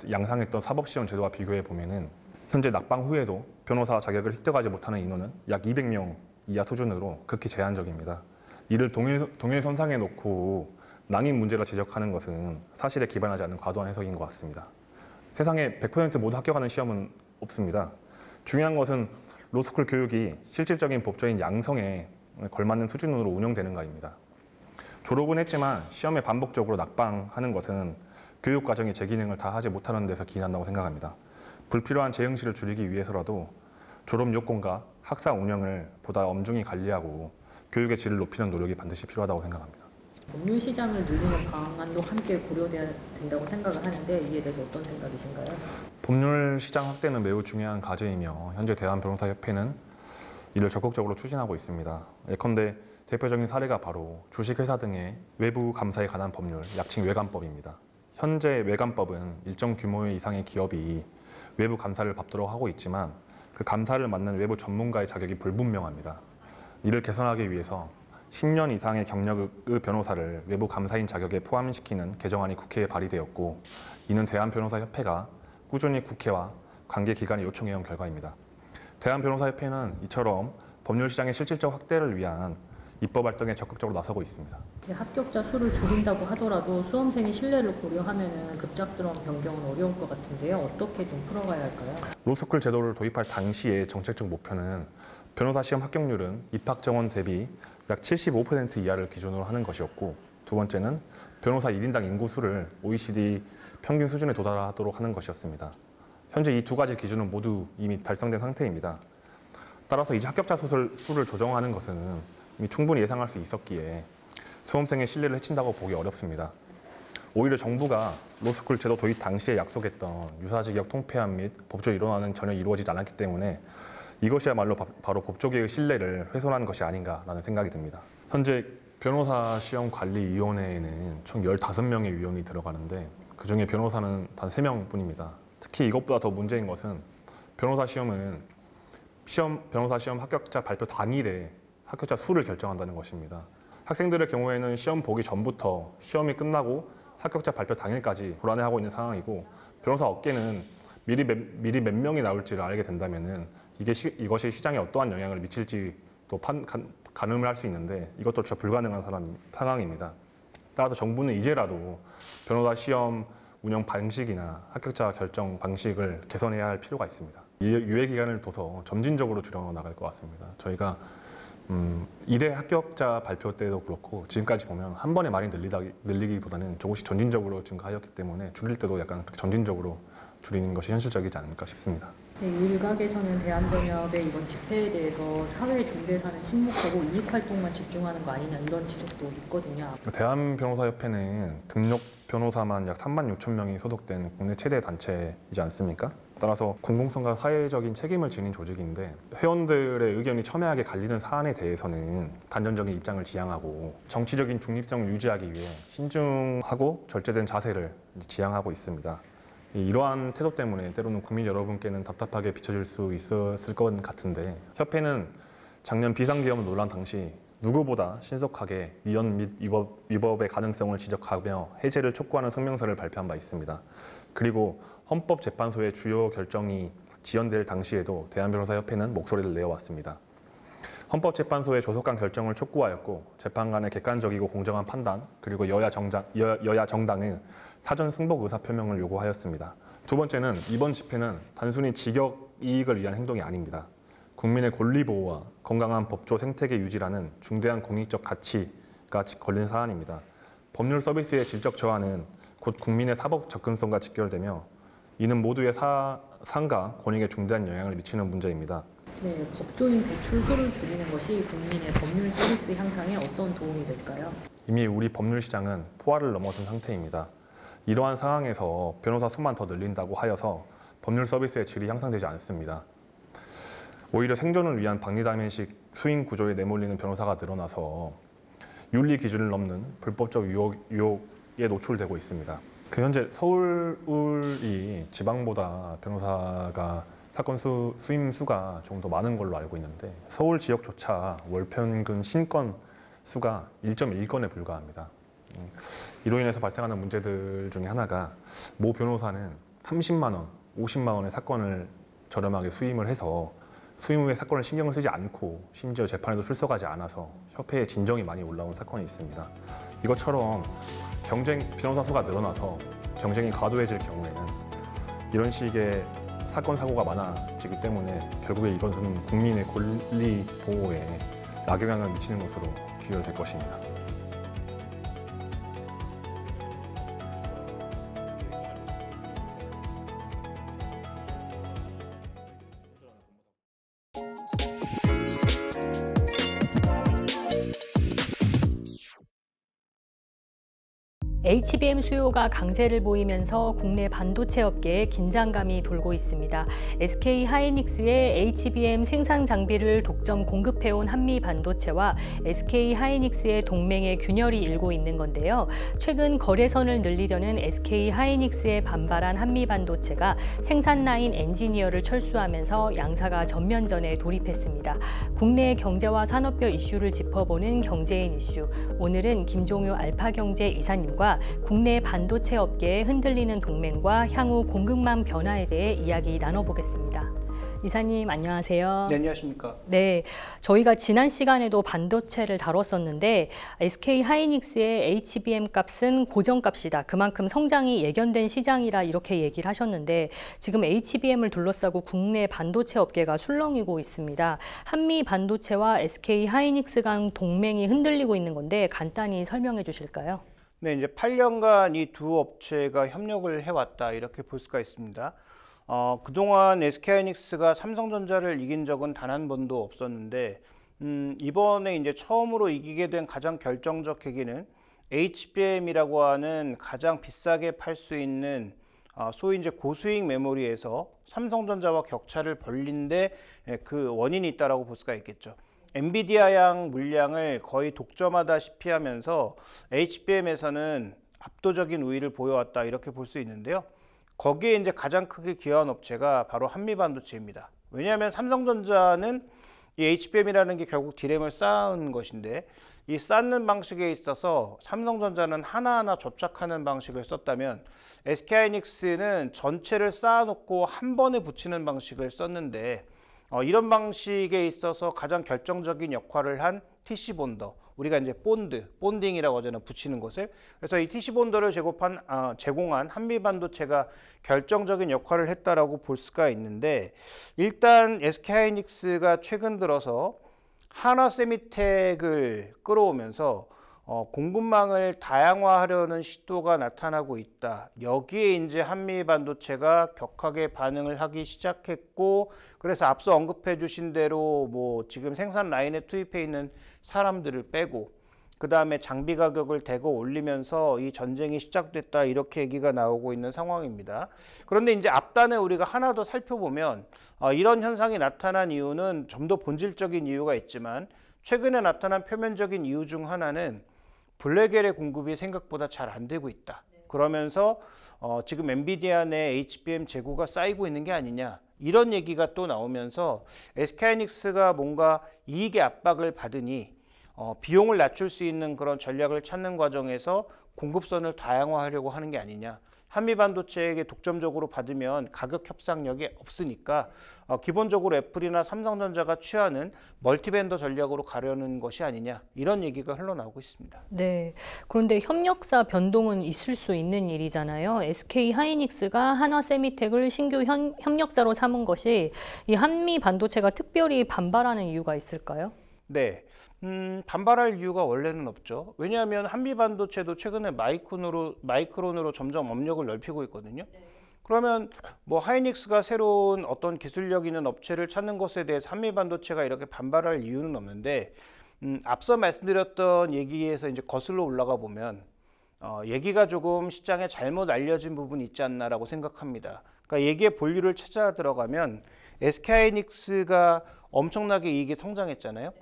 양상했던 사법시험 제도와 비교해 보면은 현재 낙방 후에도 변호사 자격을 획득하지 못하는 인원은 약 200명 이하 수준으로 극히 제한적입니다. 이를 동일선상에 놓고 낭인 문제를 지적하는 것은 사실에 기반하지 않는 과도한 해석인 것 같습니다. 세상에 100% 모두 합격하는 시험은 없습니다. 중요한 것은 로스쿨 교육이 실질적인 법조인 양성에 걸맞는 수준으로 운영되는가입니다. 졸업은 했지만 시험에 반복적으로 낙방하는 것은 교육 과정이 제 기능을 다 하지 못하는 데서 기인한다고 생각합니다. 불필요한 재응시를 줄이기 위해서라도 졸업 요건과 학사 운영을 보다 엄중히 관리하고 교육의 질을 높이는 노력이 반드시 필요하다고 생각합니다. 법률 시장을 늘리는 방안도 함께 고려돼야 된다고 생각을 하는데 이에 대해서 어떤 생각이신가요? 법률 시장 확대는 매우 중요한 과제이며 현재 대한변호사협회는 이를 적극적으로 추진하고 있습니다. 예컨대 대표적인 사례가 바로 주식회사 등의 외부 감사에 관한 법률, 약칭 외감법입니다. 현재 외감법은 일정 규모 이상의 기업이 외부 감사를 받도록 하고 있지만 그 감사를 맡는 외부 전문가의 자격이 불분명합니다. 이를 개선하기 위해서 10년 이상의 경력의 변호사를 외부 감사인 자격에 포함시키는 개정안이 국회에 발의되었고 이는 대한변호사협회가 꾸준히 국회와 관계기관에 요청해온 결과입니다. 대한변호사협회는 이처럼 법률 시장의 실질적 확대를 위한 입법 활동에 적극적으로 나서고 있습니다. 합격자 수를 줄인다고 하더라도 수험생의 신뢰를 고려하면 급작스러운 변경은 어려울 것 같은데요. 어떻게 좀 풀어가야 할까요? 로스쿨 제도를 도입할 당시의 정책적 목표는 변호사 시험 합격률은 입학 정원 대비 약 75% 이하를 기준으로 하는 것이었고 두 번째는 변호사 1인당 인구수를 OECD 평균 수준에 도달하도록 하는 것이었습니다. 현재 이 두 가지 기준은 모두 이미 달성된 상태입니다. 따라서 이제 합격자 수를 조정하는 것은 이미 충분히 예상할 수 있었기에 수험생의 신뢰를 해친다고 보기 어렵습니다. 오히려 정부가 로스쿨 제도 도입 당시에 약속했던 유사직역 통폐합 및 법조 일원화는 전혀 이루어지지 않았기 때문에 이것이야말로 바로 법조계의 신뢰를 훼손하는 것이 아닌가라는 생각이 듭니다. 현재 변호사 시험 관리위원회에는 총 15명의 위원이 들어가는데 그중에 변호사는 단 3명 뿐입니다. 특히 이것보다 더 문제인 것은 변호사 시험은 변호사 시험 합격자 발표 당일에 합격자 수를 결정한다는 것입니다. 학생들의 경우에는 시험 보기 전부터 시험이 끝나고 합격자 발표 당일까지 불안해하고 있는 상황이고 변호사 업계는 미리 몇 명이 나올지를 알게 된다면 이것이 시장에 어떠한 영향을 미칠지 또 가늠을 할 수 있는데 이것조차 불가능한 상황입니다. 따라서 정부는 이제라도 변호사 시험 운영 방식이나 합격자 결정 방식을 개선해야 할 필요가 있습니다. 유예 기간을 둬서 점진적으로 줄여나갈 것 같습니다. 저희가 1회 합격자 발표 때도 그렇고 지금까지 보면 한 번에 많이 늘리기보다는 조금씩 점진적으로 증가하였기 때문에 줄일 때도 약간 점진적으로 줄이는 것이 현실적이지 않을까 싶습니다. 네, 일각에서는 대한변협의 이번 집회에 대해서 사회 중개사는 침묵하고 이익활동만 집중하는 거 아니냐 이런 지적도 있거든요. 대한변호사협회는 등록 변호사만 약 3만 6천 명이 소속된 국내 최대 단체이지 않습니까? 따라서 공공성과 사회적인 책임을 지닌 조직인데 회원들의 의견이 첨예하게 갈리는 사안에 대해서는 단전적인 입장을 지향하고 정치적인 중립성을 유지하기 위해 신중하고 절제된 자세를 지향하고 있습니다. 이러한 태도 때문에 때로는 국민 여러분께는 답답하게 비춰질 수 있었을 것 같은데 협회는 작년 비상계엄 논란 당시 누구보다 신속하게 위헌 및 위법의 가능성을 지적하며 해제를 촉구하는 성명서를 발표한 바 있습니다. 그리고 헌법재판소의 주요 결정이 지연될 당시에도 대한변호사협회는 목소리를 내어왔습니다. 헌법재판소의 조속한 결정을 촉구하였고 재판관의 객관적이고 공정한 판단 그리고 여야 정당의 사전 승복 의사표명을 요구하였습니다. 두 번째는 이번 집회는 단순히 직역 이익을 위한 행동이 아닙니다. 국민의 권리 보호와 건강한 법조 생태계 유지라는 중대한 공익적 가치가 걸린 사안입니다. 법률 서비스의 질적 저하는 곧 국민의 사법 접근성과 직결되며 이는 모두의 상과 권익에 중대한 영향을 미치는 문제입니다. 네, 법조인 배출소를 줄이는 것이 국민의 법률 서비스 향상에 어떤 도움이 될까요? 이미 우리 법률 시장은 포화를 넘어선 상태입니다. 이러한 상황에서 변호사 수만 더 늘린다고 하여서 법률 서비스의 질이 향상되지 않습니다. 오히려 생존을 위한 박리담회식 수인 구조에 내몰리는 변호사가 늘어나서 윤리 기준을 넘는 불법적 유혹에 노출되고 있습니다. 현재 서울이 지방보다 변호사가 사건 수임 수가 조금 더 많은 걸로 알고 있는데 서울 지역조차 월 평균 신건 수가 1.1건에 불과합니다. 이로 인해서 발생하는 문제들 중에 하나가 모 변호사는 30만 원, 50만 원의 사건을 저렴하게 수임을 해서 수임 후에 사건을 신경을 쓰지 않고 심지어 재판에도 출석하지 않아서 협회에 진정이 많이 올라온 사건이 있습니다. 이것처럼 변호사 수가 늘어나서 경쟁이 과도해질 경우에는 이런 식의 사건 사고가 많아지기 때문에 결국에 이것은 국민의 권리 보호에 악영향을 미치는 것으로 귀결될 것입니다. HBM 수요가 강세를 보이면서 국내 반도체 업계에 긴장감이 돌고 있습니다. SK 하이닉스의 HBM 생산 장비를 독점 공급해온 한미 반도체와 SK 하이닉스의 동맹의 균열이 일고 있는 건데요. 최근 거래선을 늘리려는 SK 하이닉스에 반발한 한미 반도체가 생산 라인 엔지니어를 철수하면서 양사가 전면전에 돌입했습니다. 국내 경제와 산업별 이슈를 짚어보는 경제인 이슈. 오늘은 김종효 알파경제 이사님과 국내 반도체 업계의 흔들리는 동맹과 향후 공급망 변화에 대해 이야기 나눠보겠습니다. 이사님 안녕하세요. 네, 안녕하십니까. 네, 저희가 지난 시간에도 반도체를 다뤘었는데 SK 하이닉스의 HBM 값은 고정값이다. 그만큼 성장이 예견된 시장이라 이렇게 얘기를 하셨는데 지금 HBM을 둘러싸고 국내 반도체 업계가 술렁이고 있습니다. 한미 반도체와 SK 하이닉스 간 동맹이 흔들리고 있는 건데 간단히 설명해 주실까요? 네, 이제 8년간 이 두 업체가 협력을 해왔다 이렇게 볼 수가 있습니다. 그동안 SK하이닉스가 삼성전자를 이긴 적은 단 한 번도 없었는데 이번에 이제 처음으로 이기게 된 가장 결정적 계기는 HBM이라고 하는 가장 비싸게 팔 수 있는 소위 이제 고수익 메모리에서 삼성전자와 격차를 벌린 데 그 원인이 있다라고 볼 수가 있겠죠. 엔비디아양 물량을 거의 독점하다시피 하면서 HBM에서는 압도적인 우위를 보여왔다 이렇게 볼 수 있는데요. 거기에 이제 가장 크게 기여한 업체가 바로 한미반도체입니다. 왜냐하면 삼성전자는 이 HBM이라는 게 결국 디램을 쌓은 것인데 이 쌓는 방식에 있어서 삼성전자는 하나하나 접착하는 방식을 썼다면 SK하이닉스는 전체를 쌓아놓고 한 번에 붙이는 방식을 썼는데 이런 방식에 있어서 가장 결정적인 역할을 한 TC 본더, 우리가 이제 본딩이라고 하잖아요. 붙이는 것을. 그래서 이 TC 본더를 제공한 한미반도체가 결정적인 역할을 했다라고 볼 수가 있는데 일단 SK하이닉스가 최근 들어서 한화세미텍을 끌어오면서 공급망을 다양화하려는 시도가 나타나고 있다. 여기에 이제 한미반도체가 격하게 반응을 하기 시작했고 그래서 앞서 언급해 주신 대로 뭐 지금 생산 라인에 투입해 있는 사람들을 빼고 그 다음에 장비 가격을 대거 올리면서 이 전쟁이 시작됐다 이렇게 얘기가 나오고 있는 상황입니다. 그런데 이제 앞단에 우리가 하나 더 살펴보면 이런 현상이 나타난 이유는 좀 더 본질적인 이유가 있지만 최근에 나타난 표면적인 이유 중 하나는 블랙엘의 공급이 생각보다 잘 안 되고 있다. 그러면서 지금 엔비디아 내 HBM 재고가 쌓이고 있는 게 아니냐 이런 얘기가 또 나오면서 SK하이닉스가 뭔가 이익의 압박을 받으니 비용을 낮출 수 있는 그런 전략을 찾는 과정에서 공급선을 다양화하려고 하는 게 아니냐. 한미반도체에게 독점적으로 받으면 가격 협상력이 없으니까 기본적으로 애플이나 삼성전자가 취하는 멀티벤더 전략으로 가려는 것이 아니냐 이런 얘기가 흘러나오고 있습니다. 네. 그런데 협력사 변동은 있을 수 있는 일이잖아요. SK하이닉스가 한화세미텍을 신규 협력사로 삼은 것이 이 한미반도체가 특별히 반발하는 이유가 있을까요? 네. 반발할 이유가 원래는 없죠. 왜냐하면 한미반도체도 최근에 마이크론으로 점점 업력을 넓히고 있거든요. 그러면 뭐 하이닉스가 새로운 어떤 기술력 있는 업체를 찾는 것에 대해서 한미반도체가 이렇게 반발할 이유는 없는데 앞서 말씀드렸던 얘기에서 이제 거슬러 올라가 보면 얘기가 조금 시장에 잘못 알려진 부분이 있지 않나라고 생각합니다. 그러니까 얘기의 본류를 찾아 들어가면 SK하이닉스가 엄청나게 이익이 성장했잖아요.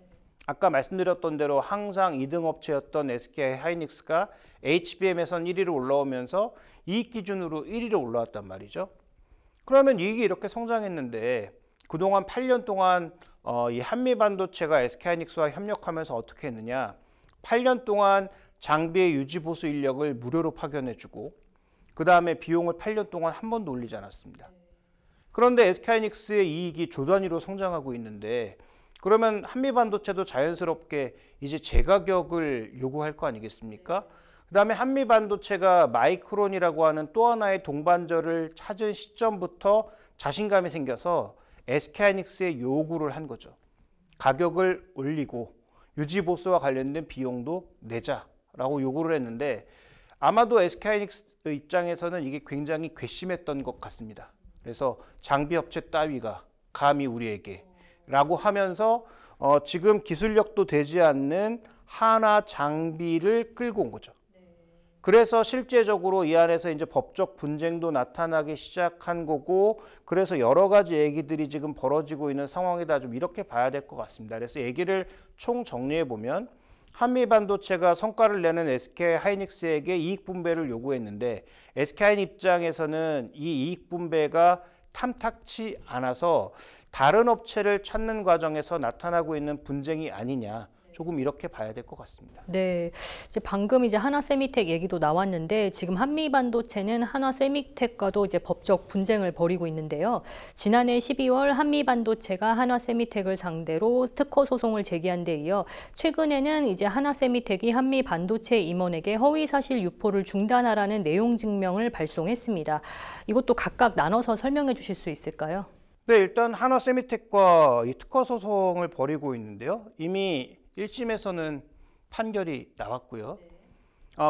아까 말씀드렸던 대로 항상 2등 업체였던 SK하이닉스가 HBM에선 1위로 올라오면서 이익 기준으로 1위로 올라왔단 말이죠. 그러면 이익이 이렇게 성장했는데 그동안 8년 동안 이 한미반도체가 SK하이닉스와 협력하면서 어떻게 했느냐. 8년 동안 장비의 유지 보수 인력을 무료로 파견해주고 그 다음에 비용을 8년 동안 한 번도 올리지 않았습니다. 그런데 SK하이닉스의 이익이 조 단위로 성장하고 있는데 그러면 한미반도체도 자연스럽게 이제 제가격을 요구할 거 아니겠습니까? 그 다음에 한미반도체가 마이크론이라고 하는 또 하나의 동반자를 찾은 시점부터 자신감이 생겨서 SK하이닉스에 요구를 한 거죠. 가격을 올리고 유지보수와 관련된 비용도 내자라고 요구를 했는데 아마도 SK하이닉스 입장에서는 이게 굉장히 괘씸했던 것 같습니다. 그래서 장비업체 따위가 감히 우리에게 라고 하면서 지금 기술력도 되지 않는 한화 장비를 끌고 온 거죠. 그래서 실제적으로 이 안에서 이제 법적 분쟁도 나타나기 시작한 거고 그래서 여러 가지 얘기들이 지금 벌어지고 있는 상황이다. 좀 이렇게 봐야 될 것 같습니다. 그래서 얘기를 총 정리해 보면 한미반도체가 성과를 내는 SK하이닉스에게 이익 분배를 요구했는데 SK하이닉스 입장에서는 이 이익 분배가 탐탁치 않아서 다른 업체를 찾는 과정에서 나타나고 있는 분쟁이 아니냐. 조금 이렇게 봐야 될 것 같습니다. 네, 이제 방금 이제 한화세미텍 얘기도 나왔는데 지금 한미반도체는 한화세미텍과도 이제 법적 분쟁을 벌이고 있는데요. 지난해 12월 한미반도체가 한화세미텍을 상대로 특허 소송을 제기한 데 이어 최근에는 이제 한화세미텍이 한미반도체 임원에게 허위사실 유포를 중단하라는 내용 증명을 발송했습니다. 이것도 각각 나눠서 설명해 주실 수 있을까요? 네, 일단 한화세미텍과 이 특허 소송을 벌이고 있는데요. 이미 1심에서는 판결이 나왔고요.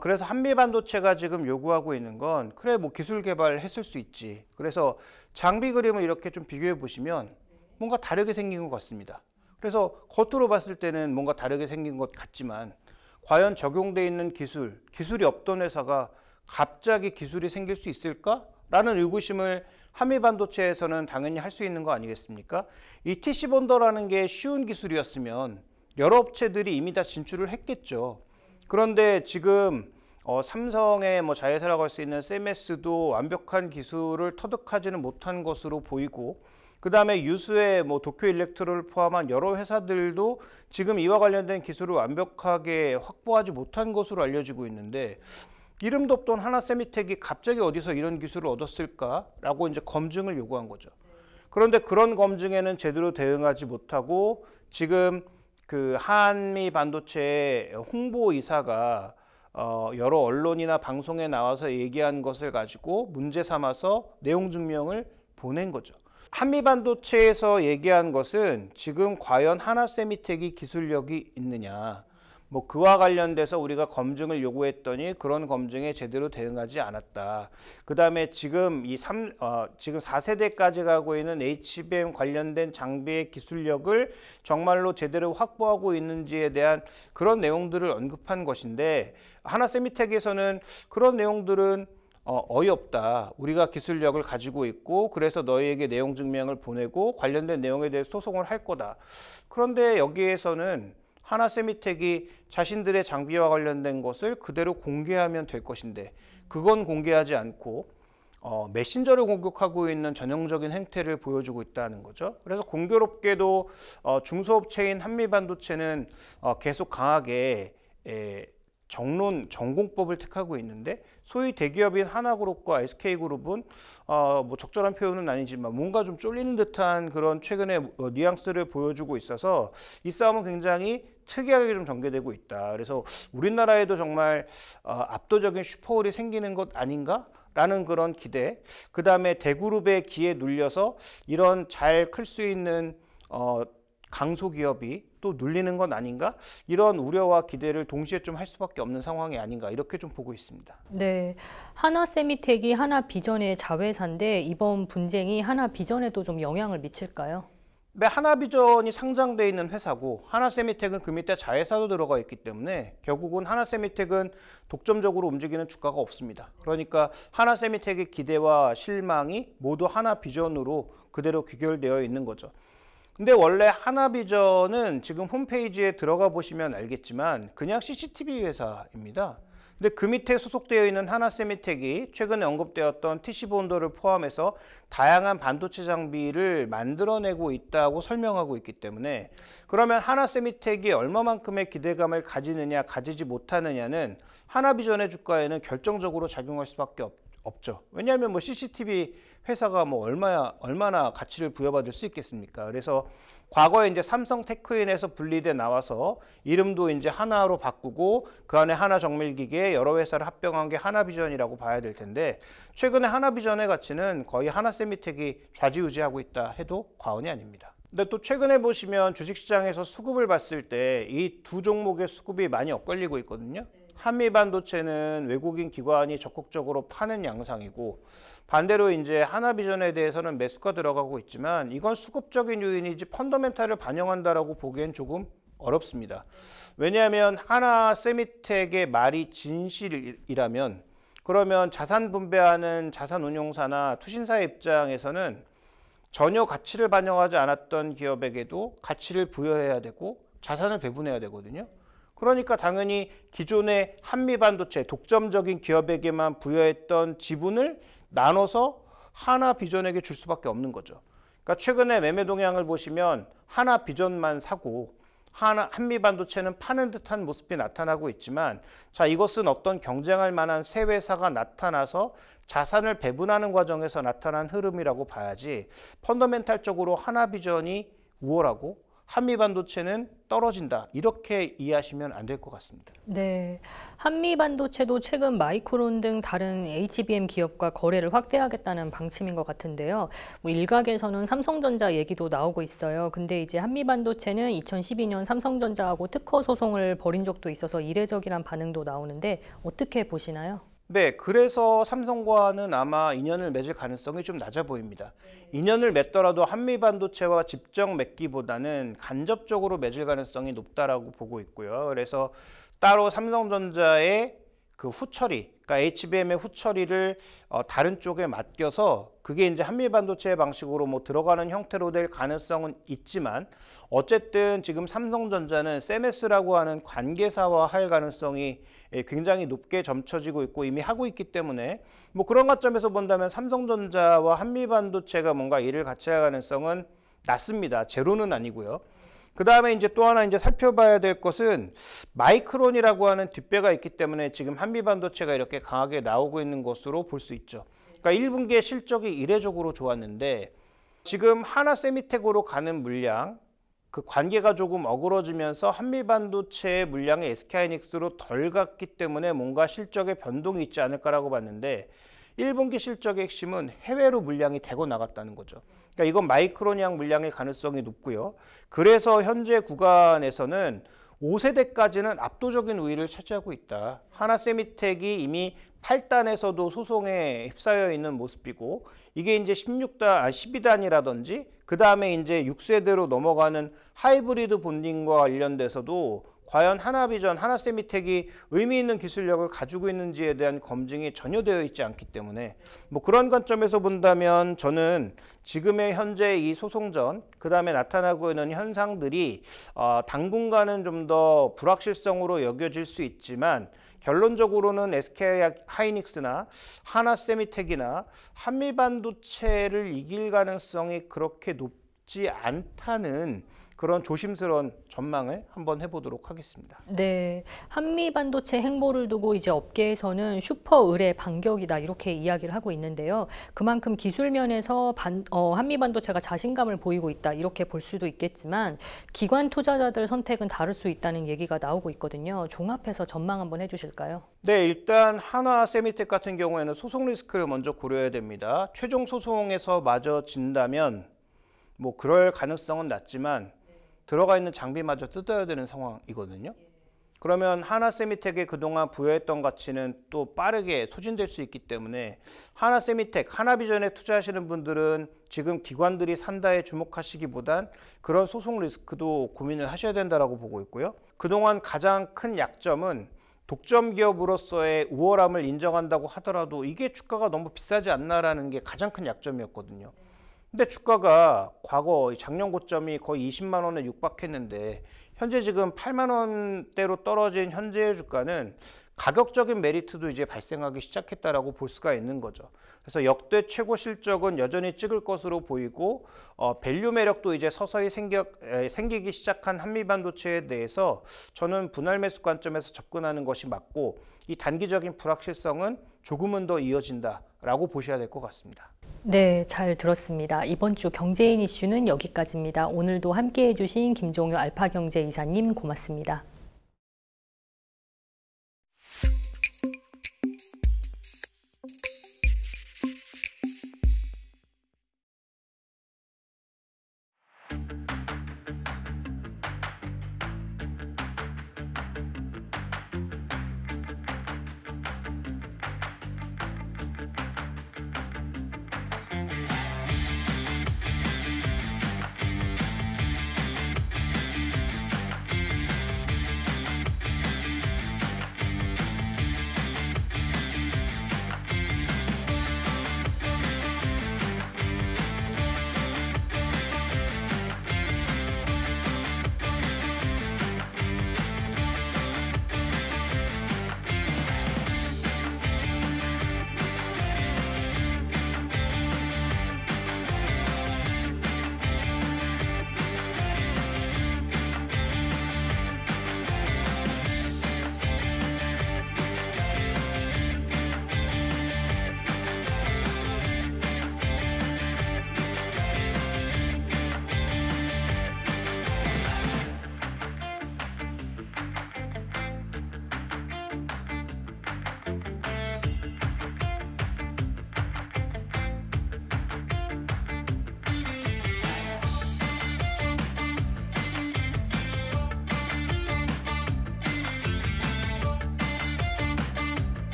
그래서 한미반도체가 지금 요구하고 있는 건 그래 뭐 기술 개발했을 수 있지. 그래서 장비 그림을 이렇게 좀 비교해 보시면 뭔가 다르게 생긴 것 같습니다. 그래서 겉으로 봤을 때는 뭔가 다르게 생긴 것 같지만 과연 적용돼 있는 기술이 없던 회사가 갑자기 기술이 생길 수 있을까라는 의구심을 한미반도체에서는 당연히 할 수 있는 거 아니겠습니까? 이 TC본더라는 게 쉬운 기술이었으면 여러 업체들이 이미 다 진출을 했겠죠. 그런데 지금 삼성의 뭐 자회사라고 할 수 있는 CMS도 완벽한 기술을 터득하지는 못한 것으로 보이고 그 다음에 유수의 뭐 도쿄일렉트로를 포함한 여러 회사들도 지금 이와 관련된 기술을 완벽하게 확보하지 못한 것으로 알려지고 있는데 이름도 없던 한화세미텍이 갑자기 어디서 이런 기술을 얻었을까라고 이제 검증을 요구한 거죠. 그런데 그런 검증에는 제대로 대응하지 못하고 지금 그 한미 반도체 홍보이사가 여러 언론이나 방송에 나와서 얘기한 것을 가지고 문제 삼아서 내용 증명을 보낸 거죠. 한미 반도체에서 얘기한 것은 지금 과연 한화세미텍이 기술력이 있느냐. 뭐 그와 관련돼서 우리가 검증을 요구했더니 그런 검증에 제대로 대응하지 않았다. 그다음에 지금 지금 4세대까지 가고 있는 HBM 관련된 장비의 기술력을 정말로 제대로 확보하고 있는지에 대한 그런 내용들을 언급한 것인데, 하나세미텍에서는 그런 내용들은 어이없다. 우리가 기술력을 가지고 있고 그래서 너희에게 내용 증명을 보내고 관련된 내용에 대해 소송을 할 거다. 그런데 여기에서는 하나세미텍이 자신들의 장비와 관련된 것을 그대로 공개하면 될 것인데 그건 공개하지 않고 메신저를 공격하고 있는 전형적인 행태를 보여주고 있다는 거죠. 그래서 공교롭게도 중소업체인 한미반도체는 계속 강하게 전공법을 택하고 있는데, 소위 대기업인 하나그룹과 SK그룹은 뭐 적절한 표현은 아니지만 뭔가 좀 쫄리는 듯한 그런 최근의 뉘앙스를 보여주고 있어서 이 싸움은 굉장히 특이하게 좀 전개되고 있다. 그래서 우리나라에도 정말 압도적인 슈퍼홀이 생기는 것 아닌가? 라는 그런 기대, 그 다음에 대그룹의 기에 눌려서 이런 잘 클 수 있는 강소기업이 또 눌리는 건 아닌가? 이런 우려와 기대를 동시에 좀 할 수밖에 없는 상황이 아닌가, 이렇게 좀 보고 있습니다. 네, 하나세미텍이 하나비전의 자회사인데 이번 분쟁이 하나비전에도 좀 영향을 미칠까요? 네, 하나비전이 상장돼 있는 회사고 하나세미텍은 그 밑에 자회사도 들어가 있기 때문에 결국은 하나세미텍은 독점적으로 움직이는 주가가 없습니다. 그러니까 하나세미텍의 기대와 실망이 모두 하나비전으로 그대로 귀결되어 있는 거죠. 근데 원래 하나비전은 지금 홈페이지에 들어가 보시면 알겠지만 그냥 CCTV 회사입니다. 근데 그 밑에 소속되어 있는 하나세미텍이 최근에 언급되었던 TC본도를 포함해서 다양한 반도체 장비를 만들어내고 있다고 설명하고 있기 때문에, 그러면 하나세미텍이 얼마만큼의 기대감을 가지느냐 가지지 못하느냐는 하나비전의 주가에는 결정적으로 작용할 수밖에 없죠. 왜냐하면 뭐 CCTV 회사가 뭐 얼마나 가치를 부여받을 수 있겠습니까? 그래서 과거에 이제 삼성 테크인에서 분리돼 나와서 이름도 이제 하나로 바꾸고 그 안에 하나정밀기계 여러 회사를 합병한 게 하나비전이라고 봐야 될 텐데, 최근에 하나비전의 가치는 거의 하나세미텍이 좌지우지하고 있다 해도 과언이 아닙니다. 근데 또 최근에 보시면 주식시장에서 수급을 봤을 때 이 두 종목의 수급이 많이 엇갈리고 있거든요. 한미반도체는 외국인 기관이 적극적으로 파는 양상이고, 반대로 이제 하나비전에 대해서는 매수가 들어가고 있지만 이건 수급적인 요인이지 펀더멘탈을 반영한다라고 보기엔 조금 어렵습니다. 왜냐하면 하나세미텍의 말이 진실이라면 그러면 자산 분배하는 자산운용사나 투신사의 입장에서는 전혀 가치를 반영하지 않았던 기업에게도 가치를 부여해야 되고 자산을 배분해야 되거든요. 그러니까 당연히 기존의 한미반도체 독점적인 기업에게만 부여했던 지분을 나눠서 하나비전에게 줄 수밖에 없는 거죠. 그러니까 최근에 매매 동향을 보시면 하나비전만 사고 한미반도체는 파는 듯한 모습이 나타나고 있지만, 자, 이것은 어떤 경쟁할 만한 새 회사가 나타나서 자산을 배분하는 과정에서 나타난 흐름이라고 봐야지, 펀더멘탈적으로 하나비전이 우월하고 한미반도체는 떨어진다, 이렇게 이해하시면 안 될 것 같습니다. 네, 한미반도체도 최근 마이크론 등 다른 HBM 기업과 거래를 확대하겠다는 방침인 것 같은데요. 뭐 일각에서는 삼성전자 얘기도 나오고 있어요. 근데 이제 한미반도체는 2012년 삼성전자하고 특허 소송을 벌인 적도 있어서 이례적이란 반응도 나오는데 어떻게 보시나요? 네, 그래서 삼성과는 아마 인연을 맺을 가능성이 좀 낮아 보입니다. 인연을 맺더라도 한미반도체와 직접 맺기보다는 간접적으로 맺을 가능성이 높다라고 보고 있고요. 그래서 따로 삼성전자의 그 후처리, 그러니까 HBM의 후처리를 다른 쪽에 맡겨서 그게 이제 한미반도체 방식으로 뭐 들어가는 형태로 될 가능성은 있지만, 어쨌든 지금 삼성전자는 세메스라고 하는 관계사와 할 가능성이 굉장히 높게 점쳐지고 있고 이미 하고 있기 때문에, 뭐 그런 관점에서 본다면 삼성전자와 한미반도체가 뭔가 일을 같이 할 가능성은 낮습니다. 제로는 아니고요. 그 다음에 이제 또 하나 이제 살펴봐야 될 것은 마이크론이라고 하는 뒷배가 있기 때문에 지금 한미반도체가 이렇게 강하게 나오고 있는 것으로 볼 수 있죠. 그러니까 1분기의 실적이 이례적으로 좋았는데 지금 하나세미텍으로 가는 물량, 그 관계가 조금 어그러지면서 한미반도체의 물량이 SK하이닉스로 덜 갔기 때문에 뭔가 실적에 변동이 있지 않을까라고 봤는데 1분기 실적의 핵심은 해외로 물량이 대거 나갔다는 거죠. 그러니까 이건 마이크론양 물량일 가능성이 높고요. 그래서 현재 구간에서는 5세대까지는 압도적인 우위를 차지하고 있다. 하나세미텍이 이미 8단에서도 소송에 휩싸여 있는 모습이고, 이게 이제 12단이라든지 그 다음에 이제 6세대로 넘어가는 하이브리드 본딩과 관련돼서도 과연 하나비전, 하나세미텍이 의미 있는 기술력을 가지고 있는지에 대한 검증이 전혀 되어 있지 않기 때문에 뭐 그런 관점에서 본다면 저는 지금의 현재 이 소송전, 그 다음에 나타나고 있는 현상들이 당분간은 좀 더 불확실성으로 여겨질 수 있지만, 결론적으로는 SK하이닉스나 하나세미텍이나 한미반도체를 이길 가능성이 그렇게 높지 않다는 그런 조심스러운 전망을 한번 해보도록 하겠습니다. 네, 한미 반도체 행보를 두고 이제 업계에서는 슈퍼 의뢰 반격이다 이렇게 이야기를 하고 있는데요. 그만큼 기술 면에서 한미 반도체가 자신감을 보이고 있다 이렇게 볼 수도 있겠지만, 기관 투자자들 선택은 다를 수 있다는 얘기가 나오고 있거든요. 종합해서 전망 한번 해주실까요? 네, 일단 하나세미텍 같은 경우에는 소송 리스크를 먼저 고려해야 됩니다. 최종 소송에서 마저 진다면 뭐 그럴 가능성은 낮지만 들어가 있는 장비마저 뜯어야 되는 상황이거든요. 그러면 하나세미텍에 그동안 부여했던 가치는 또 빠르게 소진될 수 있기 때문에 하나세미텍, 하나비전에 투자하시는 분들은 지금 기관들이 산다에 주목하시기보단 그런 소송 리스크도 고민을 하셔야 된다고 보고 있고요. 그동안 가장 큰 약점은 독점 기업으로서의 우월함을 인정한다고 하더라도 이게 주가가 너무 비싸지 않나라는 게 가장 큰 약점이었거든요. 근데 주가가 과거 작년 고점이 거의 20만 원에 육박했는데 현재 지금 8만 원대로 떨어진 현재의 주가는 가격적인 메리트도 이제 발생하기 시작했다라고 볼 수가 있는 거죠. 그래서 역대 최고 실적은 여전히 찍을 것으로 보이고 밸류 매력도 이제 서서히 생기기 시작한 한미반도체에 대해서 저는 분할 매수 관점에서 접근하는 것이 맞고, 이 단기적인 불확실성은 조금은 더 이어진다라고 보셔야 될 것 같습니다. 네, 잘 들었습니다. 이번 주 경제인 이슈는 여기까지입니다. 오늘도 함께해 주신 김종효 알파경제 이사님 고맙습니다.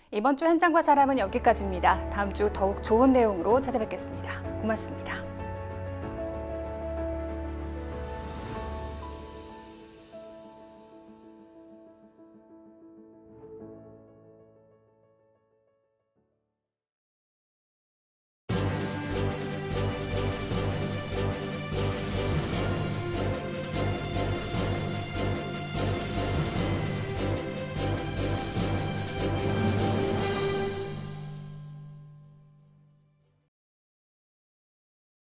이번 주 현장과 사람은 여기까지입니다. 다음 주 더욱 좋은 내용으로 찾아뵙겠습니다. 고맙습니다.